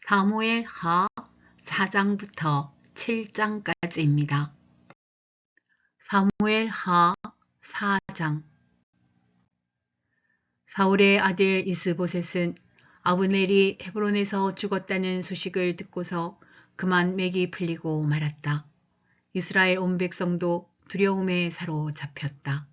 사무엘하 4장부터 7장까지입니다. 사무엘하 4장. 사울의 아들 이스보셋은 아브넬이 헤브론에서 죽었다는 소식을 듣고서 그만 맥이 풀리고 말았다. 이스라엘 온 백성도 두려움에 사로잡혔다.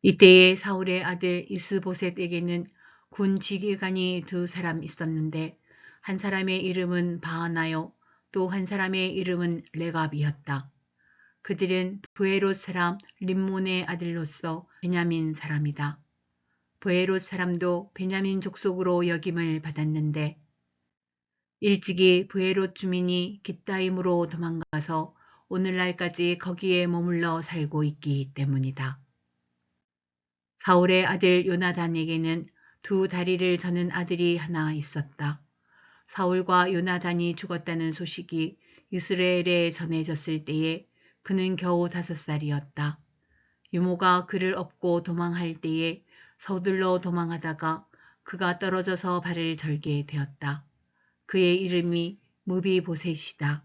이때에 사울의 아들 이스보셋에게는 군 지휘관이 2사람 있었는데 한 사람의 이름은 바하나요, 또 한 사람의 이름은 레갑이었다. 그들은 브에롯 사람 림몬의 아들로서 베냐민 사람이다. 브에롯 사람도 베냐민 족속으로 역임을 받았는데 일찍이 브에롯 주민이 깃다임으로 도망가서 오늘날까지 거기에 머물러 살고 있기 때문이다. 사울의 아들 요나단에게는 2다리를 저는 아들이 하나 있었다. 사울과 요나단이 죽었다는 소식이 이스라엘에 전해졌을 때에 그는 겨우 5살이었다. 유모가 그를 업고 도망할 때에 서둘러 도망하다가 그가 떨어져서 발을 절게 되었다. 그의 이름이 무비보셋이다.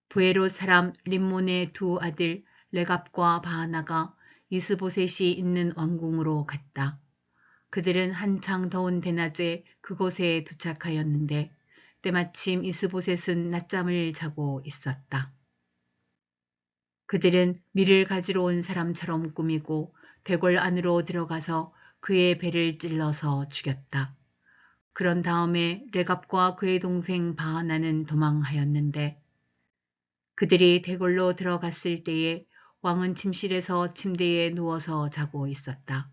브에롯 사람 림몬의 2아들 레갑과 바하나가 이스보셋이 있는 왕궁으로 갔다. 그들은 한창 더운 대낮에 그곳에 도착하였는데 때마침 이스보셋은 낮잠을 자고 있었다. 그들은 밀을 가지러 온 사람처럼 꾸미고 대궐 안으로 들어가서 그의 배를 찔러서 죽였다. 그런 다음에 레갑과 그의 동생 바하나는 도망하였는데 그들이 대궐로 들어갔을 때에 왕은 침실에서 침대에 누워서 자고 있었다.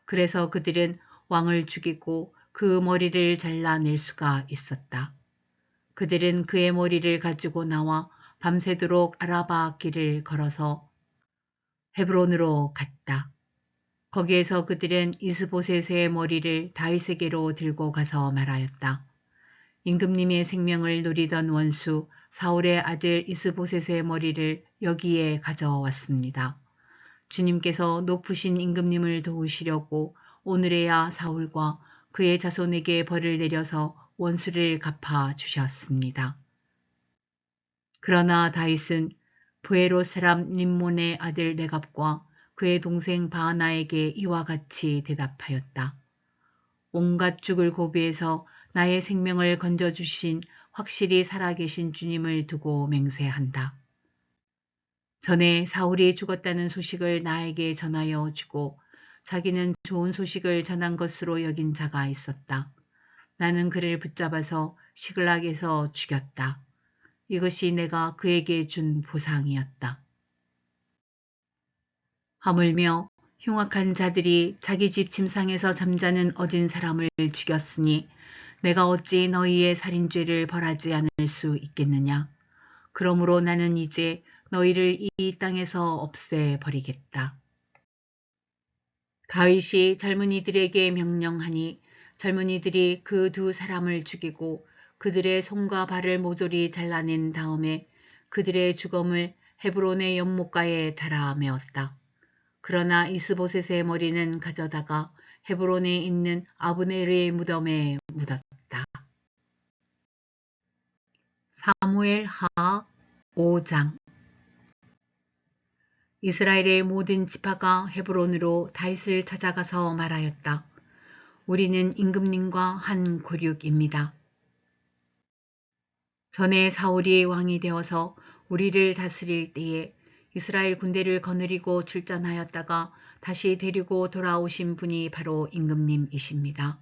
그래서 그들은 왕을 죽이고 그 머리를 잘라낼 수가 있었다. 그들은 그의 머리를 가지고 나와 밤새도록 아라바 길을 걸어서 헤브론으로 갔다. 거기에서 그들은 이스보셋의 머리를 다윗에게로 들고 가서 말하였다. 임금님의 생명을 노리던 원수 사울의 아들 이스보셋의 머리를 여기에 가져왔습니다. 주님께서 높으신 임금님을 도우시려고 오늘에야 사울과 그의 자손에게 벌을 내려서 원수를 갚아주셨습니다. 그러나 다윗은 브에롯 사람 림몬의 아들 레갑과 그의 동생 바하나에게 이와 같이 대답하였다. 온갖 죽을 고비에서 나의 생명을 건져주신 확실히 살아계신 주님을 두고 맹세한다. 전에 사울이 죽었다는 소식을 나에게 전하여 주고 자기는 좋은 소식을 전한 것으로 여긴 자가 있었다. 나는 그를 붙잡아서 시글락에서 죽였다. 이것이 내가 그에게 준 보상이었다. 하물며 흉악한 자들이 자기 집 침상에서 잠자는 어진 사람을 죽였으니 내가 어찌 너희의 살인죄를 벌하지 않을 수 있겠느냐. 그러므로 나는 이제 너희를 이 땅에서 없애버리겠다. 다윗이 젊은이들에게 명령하니 젊은이들이 그 2사람을 죽이고 그들의 손과 발을 모조리 잘라낸 다음에 그들의 죽음을 헤브론의 연못가에 달아 메었다. 그러나 이스보셋의 머리는 가져다가 헤브론에 있는 아브넬의 무덤에 묻었다. 사무엘하 5장. 이스라엘의 모든 지파가 헤브론으로 다윗을 찾아가서 말하였다. 우리는 임금님과 한 고륙입니다. 전에 사울이 왕이 되어서 우리를 다스릴 때에 이스라엘 군대를 거느리고 출전하였다가 다시 데리고 돌아오신 분이 바로 임금님이십니다.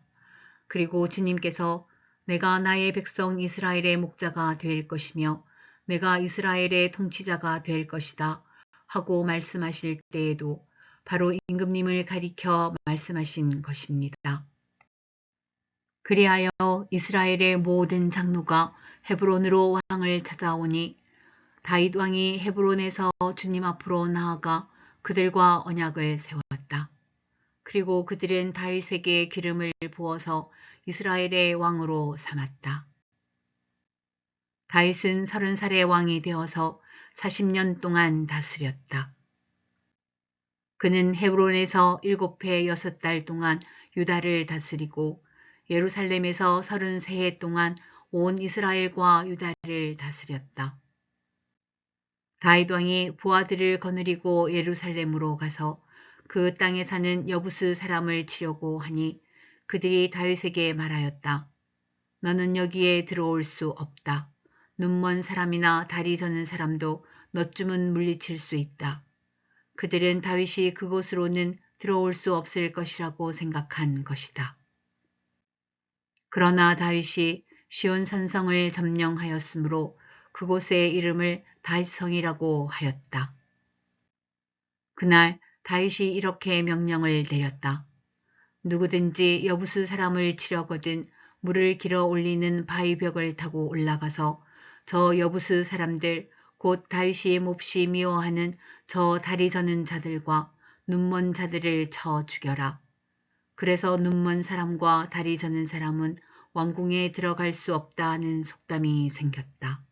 그리고 주님께서 내가 나의 백성 이스라엘의 목자가 될 것이며 내가 이스라엘의 통치자가 될 것이다 하고 말씀하실 때에도 바로 임금님을 가리켜 말씀하신 것입니다. 그리하여 이스라엘의 모든 장로가 헤브론으로 왕을 찾아오니 다윗 왕이 헤브론에서 주님 앞으로 나아가 그들과 언약을 세웠다. 그리고 그들은 다윗에게 기름을 부어서 이스라엘의 왕으로 삼았다. 다윗은 30살의 왕이 되어서 40년 동안 다스렸다. 그는 헤브론에서 7해 6달 동안 유다를 다스리고 예루살렘에서 33해 동안 온 이스라엘과 유다를 다스렸다. 다윗 왕이 부하들을 거느리고 예루살렘으로 가서 그 땅에 사는 여부스 사람을 치려고 하니 그들이 다윗에게 말하였다. 너는 여기에 들어올 수 없다. 눈먼 사람이나 다리 저는 사람도 너쯤은 물리칠 수 있다. 그들은 다윗이 그곳으로는 들어올 수 없을 것이라고 생각한 것이다. 그러나 다윗이 시온 산성을 점령하였으므로 그곳의 이름을 다윗성이라고 하였다. 그날 다윗이 이렇게 명령을 내렸다. 누구든지 여부스 사람을 치려거든 물을 길어 올리는 바위벽을 타고 올라가서 저 여부스 사람들 곧 다윗이 몹시 미워하는 저 다리 저는 자들과 눈먼 자들을 쳐 죽여라. 그래서 눈먼 사람과 다리 저는 사람은 왕궁에 들어갈 수 없다는 속담이 생겼다.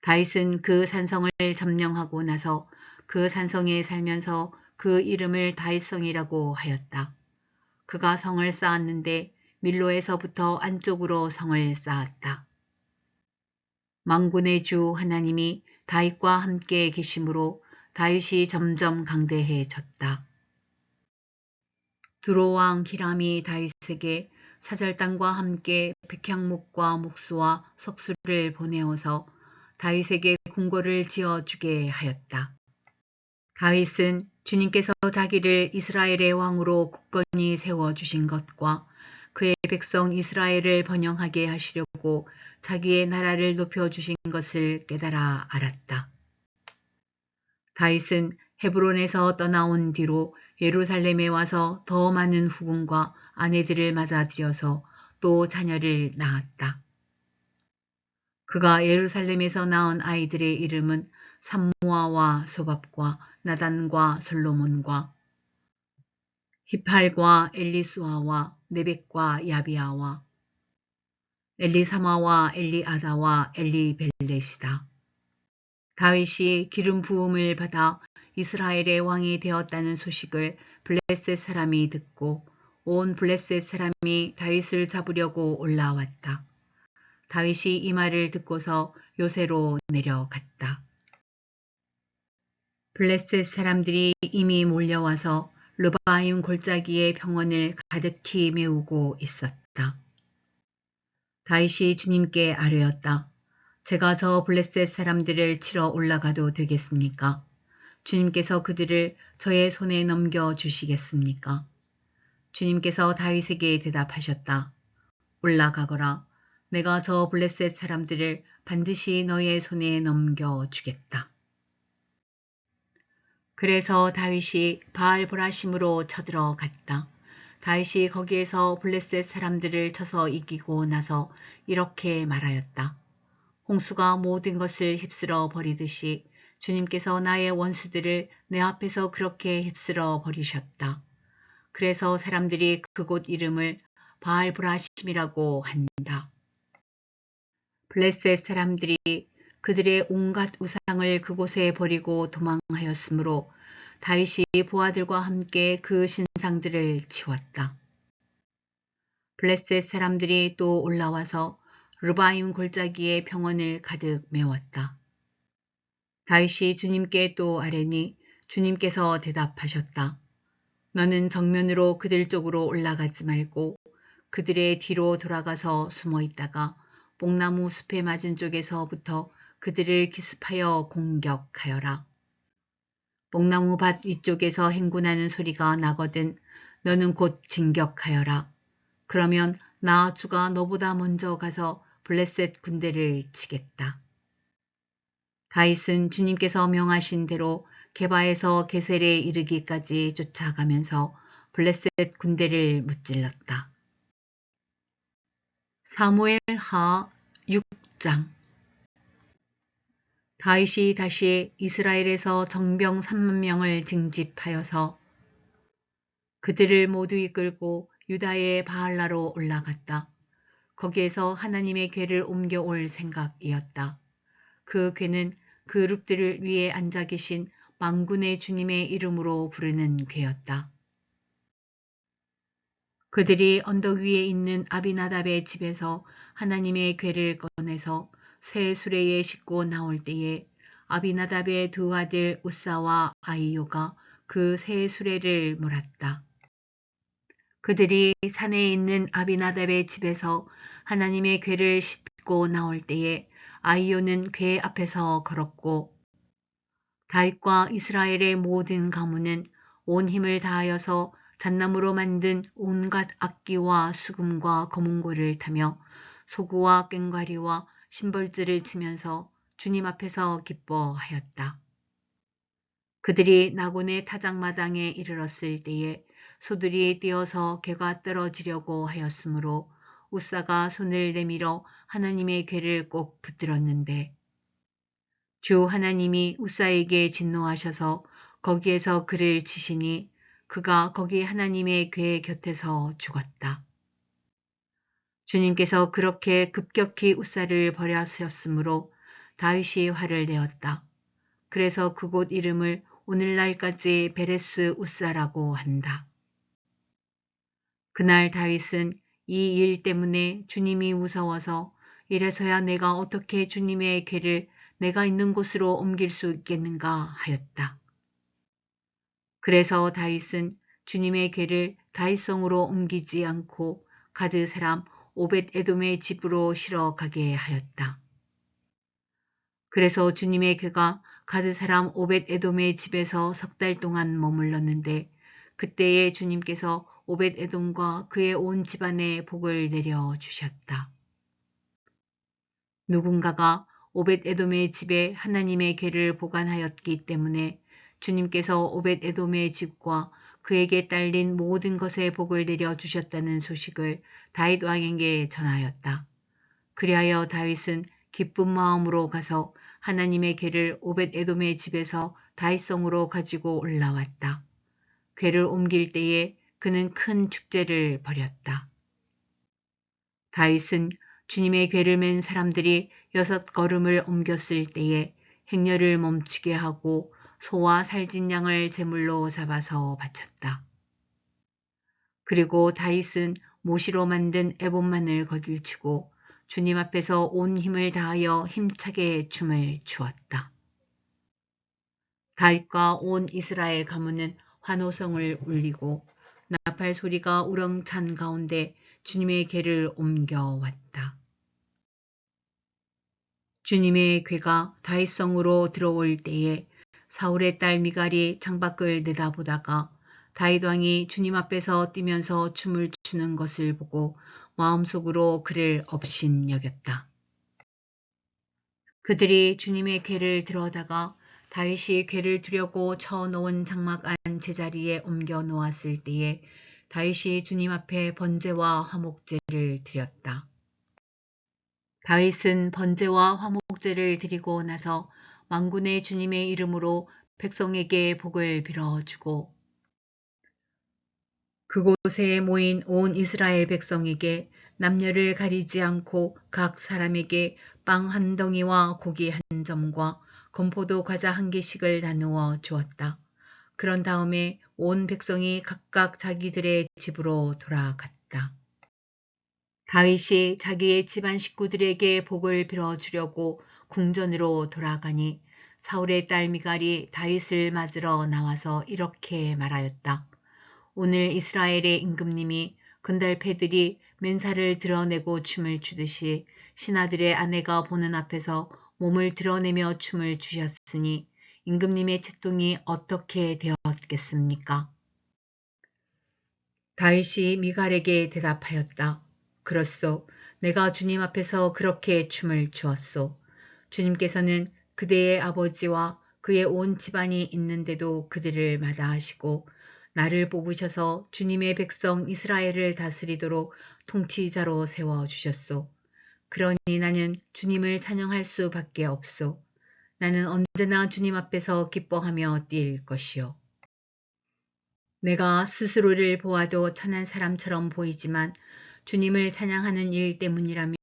다윗은 그 산성을 점령하고 나서 그 산성에 살면서 그 이름을 다윗성이라고 하였다. 그가 성을 쌓았는데 밀로에서부터 안쪽으로 성을 쌓았다. 만군의 주 하나님이 다윗과 함께 계심으로 다윗이 점점 강대해졌다. 두로왕 히람이 다윗에게 사절단과 함께 백향목과 목수와 석수를 보내어서 다윗에게 궁궐을 지어주게 하였다. 다윗은 주님께서 자기를 이스라엘의 왕으로 굳건히 세워주신 것과 그의 백성 이스라엘을 번영하게 하시려고 자기의 나라를 높여주신 것을 깨달아 알았다. 다윗은 헤브론에서 떠나온 뒤로 예루살렘에 와서 더 많은 후궁과 아내들을 맞아들여서 또 자녀를 낳았다. 그가 예루살렘에서 낳은 아이들의 이름은 삼무아와 소밥과 나단과 솔로몬과 히팔과 엘리수아와 네벡과 야비아와 엘리사마와 엘리아다와 엘리벨렛이다. 다윗이 기름 부음을 받아 이스라엘의 왕이 되었다는 소식을 블레셋 사람이 듣고 온 블레셋 사람이 다윗을 잡으려고 올라왔다. 다윗이 이 말을 듣고서 요새로 내려갔다. 블레셋 사람들이 이미 몰려와서 르바임 골짜기의 병원을 가득히 메우고 있었다. 다윗이 주님께 아뢰었다. 제가 저 블레셋 사람들을 치러 올라가도 되겠습니까? 주님께서 그들을 저의 손에 넘겨주시겠습니까? 주님께서 다윗에게 대답하셨다. 올라가거라. 내가 저 블레셋 사람들을 반드시 너의 손에 넘겨주겠다. 그래서 다윗이 바알보라심으로 쳐들어갔다. 다윗이 거기에서 블레셋 사람들을 쳐서 이기고 나서 이렇게 말하였다. 홍수가 모든 것을 휩쓸어 버리듯이 주님께서 나의 원수들을 내 앞에서 그렇게 휩쓸어 버리셨다. 그래서 사람들이 그곳 이름을 바알브라심이라고 한다. 블레셋 사람들이 그들의 온갖 우상을 그곳에 버리고 도망하였으므로 다윗이 부하들과 함께 그 신상들을 치웠다. 블레셋 사람들이 또 올라와서 르바임 골짜기의 병원을 가득 메웠다. 다윗이 주님께 또 아뢰니 주님께서 대답하셨다. 너는 정면으로 그들 쪽으로 올라가지 말고 그들의 뒤로 돌아가서 숨어 있다가 뽕나무 숲에 맞은 쪽에서부터 그들을 기습하여 공격하여라. 뽕나무 밭 위쪽에서 행군하는 소리가 나거든 너는 곧 진격하여라. 그러면 나 주가 너보다 먼저 가서 블레셋 군대를 치겠다. 다윗은 주님께서 명하신 대로 게바에서 게셀에 이르기까지 쫓아가면서 블레셋 군대를 무찔렀다. 사무엘 하 6장. 다윗이 다시 이스라엘에서 정병 3만 명을 징집하여서 그들을 모두 이끌고 유다의 바알라로 올라갔다. 거기에서 하나님의 궤를 옮겨올 생각이었다. 그 궤는 그룹들 위에 앉아 계신 만군의 주님의 이름으로 부르는 궤였다. 그들이 언덕 위에 있는 아비나답의 집에서 하나님의 궤를 꺼내서 새 수레에 싣고 나올 때에 아비나답의 두 아들 우사와 아이요가 그 새 수레를 몰았다. 그들이 산에 있는 아비나답의 집에서 하나님의 궤를 싣고 나올 때에 아이요는 궤 앞에서 걸었고 다윗과 이스라엘의 모든 가문은 온 힘을 다하여서 잣나무로 만든 온갖 악기와 수금과 거문고를 타며 소구와 꽹과리와 심벌줄을 치면서 주님 앞에서 기뻐하였다. 그들이 나곤의 타작마당에 이르렀을 때에 소들이 뛰어서 궤가 떨어지려고 하였으므로 우사가 손을 내밀어 하나님의 궤를 꼭 붙들었는데 주 하나님이 우사에게 진노하셔서 거기에서 그를 치시니 그가 거기 하나님의 궤 곁에서 죽었다. 주님께서 그렇게 급격히 우사를 버려하셨으므로 다윗이 화를 내었다. 그래서 그곳 이름을 오늘날까지 베레스 우사라고 한다. 그날 다윗은 이 일 때문에 주님이 무서워서 이래서야 내가 어떻게 주님의 궤를 내가 있는 곳으로 옮길 수 있겠는가 하였다. 그래서 다윗은 주님의 궤를 다윗성으로 옮기지 않고 가드 사람 오벳 에돔의 집으로 실어 가게 하였다. 그래서 주님의 궤가 가드 사람 오벳 에돔의 집에서 석 달 동안 머물렀는데 그때에 주님께서 오벳 에돔과 그의 온 집안에 복을 내려 주셨다. 누군가가 오벳 에돔의 집에 하나님의 궤를 보관하였기 때문에 주님께서 오벳 에돔의 집과 그에게 딸린 모든 것에 복을 내려 주셨다는 소식을 다윗 왕에게 전하였다. 그리하여 다윗은 기쁜 마음으로 가서 하나님의 궤를 오벳 에돔의 집에서 다윗성으로 가지고 올라왔다. 궤를 옮길 때에 그는 큰 축제를 벌였다. 다윗은 주님의 궤를 맨 사람들이 6걸음을 옮겼을 때에 행렬을 멈추게 하고 소와 살진 양을 제물로 잡아서 바쳤다. 그리고 다윗은 모시로 만든 에봇만을 거들치고 주님 앞에서 온 힘을 다하여 힘차게 춤을 추었다. 다윗과 온 이스라엘 가문은 환호성을 울리고 나팔 소리가 우렁찬 가운데 주님의 궤를 옮겨왔다. 주님의 궤가 다윗성으로 들어올 때에 사울의 딸 미갈이 창밖을 내다보다가 다윗 왕이 주님 앞에서 뛰면서 춤을 추는 것을 보고 마음속으로 그를 업신여겼다. 그들이 주님의 궤를 들어다가 다윗이 궤를 두려고 쳐놓은 장막 안 제자리에 옮겨 놓았을 때에 다윗이 주님 앞에 번제와 화목제를 드렸다. 다윗은 번제와 화목제를 드리고 나서 만군의 주님의 이름으로 백성에게 복을 빌어주고 그곳에 모인 온 이스라엘 백성에게 남녀를 가리지 않고 각 사람에게 빵 한 덩이와 고기 한 점과 건포도 과자 한 개씩을 나누어 주었다. 그런 다음에 온 백성이 각각 자기들의 집으로 돌아갔다. 다윗이 자기의 집안 식구들에게 복을 빌어주려고 궁전으로 돌아가니 사울의 딸 미갈이 다윗을 맞으러 나와서 이렇게 말하였다. 오늘 이스라엘의 임금님이 건달패들이 맨살을 드러내고 춤을 추듯이 신하들의 아내가 보는 앞에서 몸을 드러내며 춤을 추셨으니 임금님의 채통이 어떻게 되었겠습니까? 다윗이 미갈에게 대답하였다. 그렇소. 내가 주님 앞에서 그렇게 춤을 추었소. 주님께서는 그대의 아버지와 그의 온 집안이 있는데도 그들을 마다하시고 나를 뽑으셔서 주님의 백성 이스라엘을 다스리도록 통치자로 세워주셨소. 그러니 나는 주님을 찬양할 수밖에 없소. 나는 언제나 주님 앞에서 기뻐하며 뛸 것이요. 내가 스스로를 보아도 천한 사람처럼 보이지만 주님을 찬양하는 일 때문이라면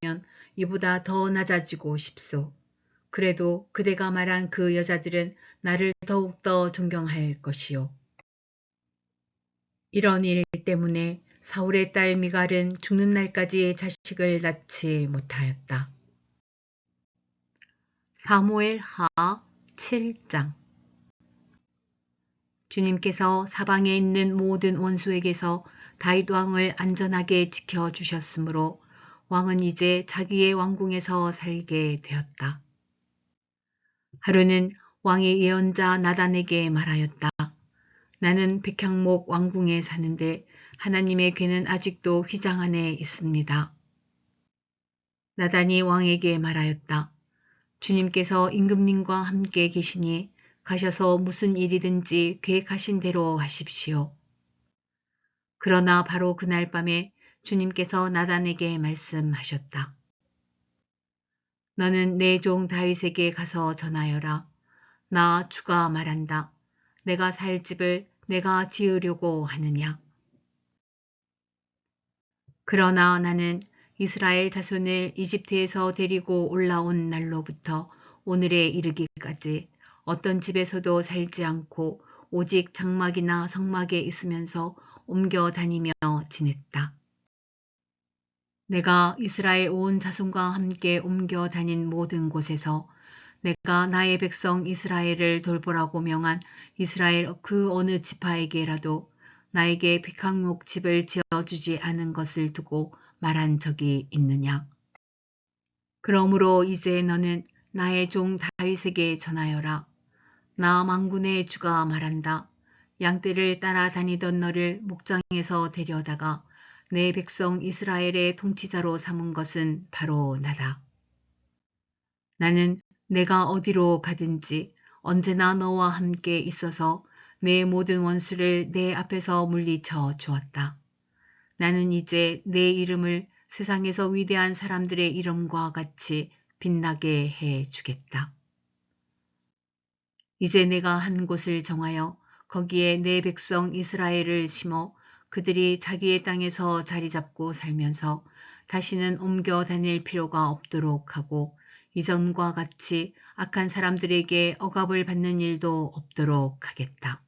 이보다 더 낮아지고 싶소. 그래도 그대가 말한 그 여자들은 나를 더욱더 존경할 것이요. 이런 일 때문에 사울의 딸 미갈은 죽는 날까지 자식을 낳지 못하였다. 사무엘하 7장. 주님께서 사방에 있는 모든 원수에게서 다윗 왕을 안전하게 지켜주셨으므로 왕은 이제 자기의 왕궁에서 살게 되었다. 하루는 왕의 예언자 나단에게 말하였다. 나는 백향목 왕궁에 사는데 하나님의 궤는 아직도 휘장 안에 있습니다. 나단이 왕에게 말하였다. 주님께서 임금님과 함께 계시니 가셔서 무슨 일이든지 계획하신 대로 하십시오. 그러나 바로 그날 밤에 주님께서 나단에게 말씀하셨다. 너는 내 종 다윗에게 가서 전하여라. 나 주가 말한다. 내가 살 집을 내가 지으려고 하느냐. 그러나 나는 이스라엘 자손을 이집트에서 데리고 올라온 날로부터 오늘에 이르기까지 어떤 집에서도 살지 않고 오직 장막이나 성막에 있으면서 옮겨 다니며 지냈다. 내가 이스라엘 온 자손과 함께 옮겨 다닌 모든 곳에서 내가 나의 백성 이스라엘을 돌보라고 명한 이스라엘 그 어느 지파에게라도 나에게 백향목 집을 지어주지 않은 것을 두고 말한 적이 있느냐. 그러므로 이제 너는 나의 종 다윗에게 전하여라. 나 만군의 주가 말한다. 양떼를 따라다니던 너를 목장에서 데려다가 내 백성 이스라엘의 통치자로 삼은 것은 바로 나다. 나는 내가 어디로 가든지 언제나 너와 함께 있어서 내 모든 원수를 내 앞에서 물리쳐 주었다. 나는 이제 내 이름을 세상에서 위대한 사람들의 이름과 같이 빛나게 해 주겠다. 이제 내가 한 곳을 정하여 거기에 내 백성 이스라엘을 심어 그들이 자기의 땅에서 자리 잡고 살면서 다시는 옮겨 다닐 필요가 없도록 하고 이전과 같이 악한 사람들에게 억압을 받는 일도 없도록 하겠다.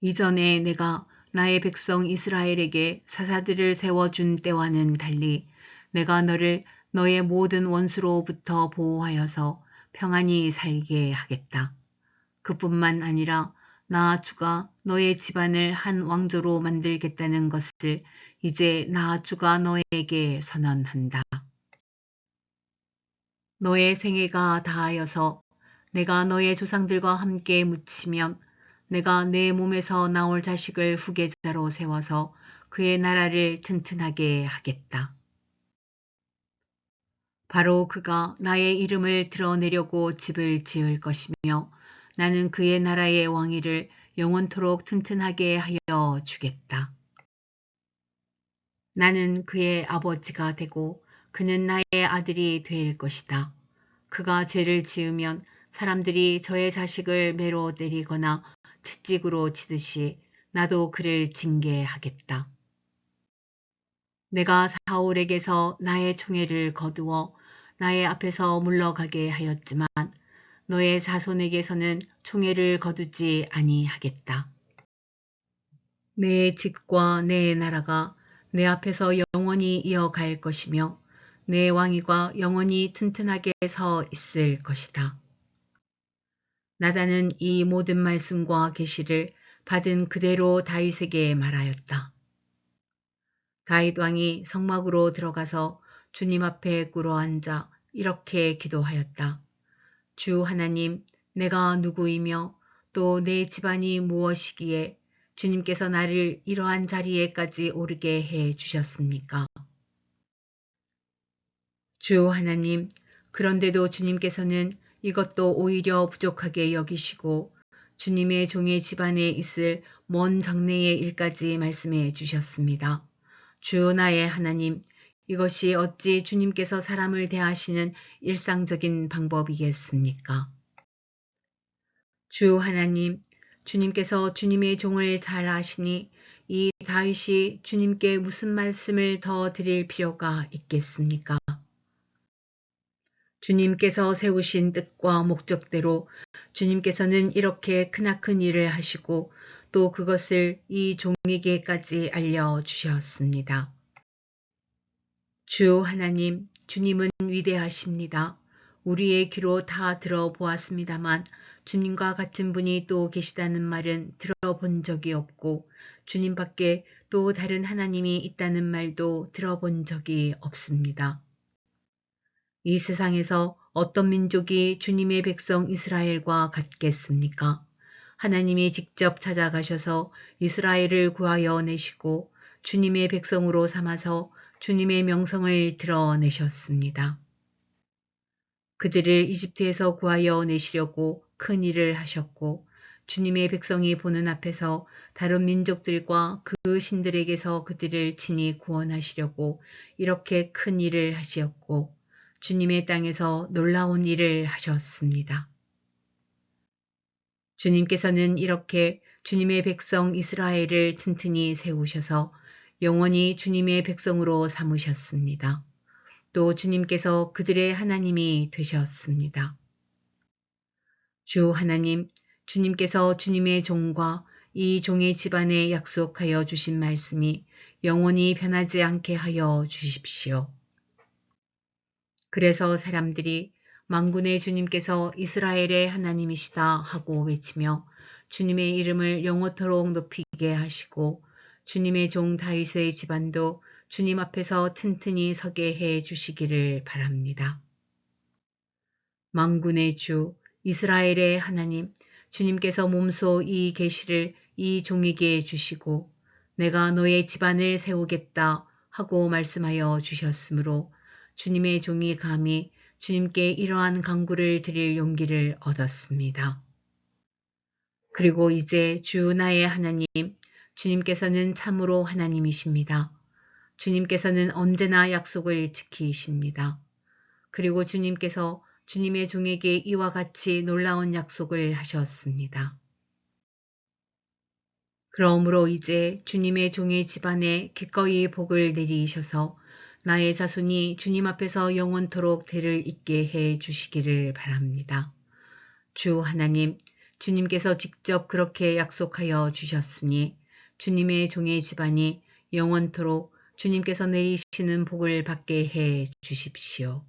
이전에 내가 나의 백성 이스라엘에게 사사들을 세워준 때와는 달리 내가 너를 너의 모든 원수로부터 보호하여서 평안히 살게 하겠다. 그뿐만 아니라 나 주가 너의 집안을 한 왕조로 만들겠다는 것을 이제 나 주가 너에게 선언한다. 너의 생애가 다하여서 내가 너의 조상들과 함께 묻히면 내가 내 몸에서 나올 자식을 후계자로 세워서 그의 나라를 튼튼하게 하겠다. 바로 그가 나의 이름을 드러내려고 집을 지을 것이며 나는 그의 나라의 왕위를 영원토록 튼튼하게 하여 주겠다. 나는 그의 아버지가 되고 그는 나의 아들이 될 것이다. 그가 죄를 지으면 사람들이 저의 자식을 매로 때리거나 채찍으로 치듯이 나도 그를 징계하겠다. 내가 사울에게서 나의 총애를 거두어 나의 앞에서 물러가게 하였지만 너의 자손에게서는 총애를 거두지 아니하겠다. 내 집과 내 나라가 내 앞에서 영원히 이어갈 것이며 내 왕위가 영원히 튼튼하게 서 있을 것이다. 나단은 이 모든 말씀과 계시를 받은 그대로 다윗에게 말하였다. 다윗 왕이 성막으로 들어가서 주님 앞에 꿇어앉아 이렇게 기도하였다. 주 하나님, 내가 누구이며 또 내 집안이 무엇이기에 주님께서 나를 이러한 자리에까지 오르게 해 주셨습니까? 주 하나님, 그런데도 주님께서는 이것도 오히려 부족하게 여기시고 주님의 종의 집안에 있을 먼 장래의 일까지 말씀해 주셨습니다. 주 나의 하나님, 이것이 어찌 주님께서 사람을 대하시는 일상적인 방법이겠습니까? 주 하나님, 주님께서 주님의 종을 잘 아시니 이 다윗이 주님께 무슨 말씀을 더 드릴 필요가 있겠습니까? 주님께서 세우신 뜻과 목적대로 주님께서는 이렇게 크나큰 일을 하시고 또 그것을 이 종에게까지 알려주셨습니다. 주 하나님, 주님은 위대하십니다. 우리의 귀로 다 들어보았습니다만 주님과 같은 분이 또 계시다는 말은 들어본 적이 없고 주님 밖에 또 다른 하나님이 있다는 말도 들어본 적이 없습니다. 이 세상에서 어떤 민족이 주님의 백성 이스라엘과 같겠습니까? 하나님이 직접 찾아가셔서 이스라엘을 구하여 내시고 주님의 백성으로 삼아서 주님의 명성을 드러내셨습니다. 그들을 이집트에서 구하여 내시려고 큰 일을 하셨고 주님의 백성이 보는 앞에서 다른 민족들과 그 신들에게서 그들을 친히 구원하시려고 이렇게 큰 일을 하시었고 주님의 땅에서 놀라운 일을 하셨습니다. 주님께서는 이렇게 주님의 백성 이스라엘을 튼튼히 세우셔서 영원히 주님의 백성으로 삼으셨습니다. 또 주님께서 그들의 하나님이 되셨습니다. 주 하나님, 주님께서 주님의 종과 이 종의 집안에 약속하여 주신 말씀이 영원히 변하지 않게 하여 주십시오. 그래서 사람들이 만군의 주님께서 이스라엘의 하나님이시다 하고 외치며 주님의 이름을 영원토록 높이게 하시고 주님의 종 다윗의 집안도 주님 앞에서 튼튼히 서게 해 주시기를 바랍니다. 만군의 주 이스라엘의 하나님, 주님께서 몸소 이 계시를 이 종에게 주시고 내가 너의 집안을 세우겠다 하고 말씀하여 주셨으므로 주님의 종이 감히 주님께 이러한 간구를 드릴 용기를 얻었습니다. 그리고 이제 주 나의 하나님, 주님께서는 참으로 하나님이십니다. 주님께서는 언제나 약속을 지키십니다. 그리고 주님께서 주님의 종에게 이와 같이 놀라운 약속을 하셨습니다. 그러므로 이제 주님의 종의 집안에 기꺼이 복을 내리셔서 나의 자손이 주님 앞에서 영원토록 대를 잇게 해 주시기를 바랍니다. 주 하나님, 주님께서 직접 그렇게 약속하여 주셨으니 주님의 종의 집안이 영원토록 주님께서 내리시는 복을 받게 해 주십시오.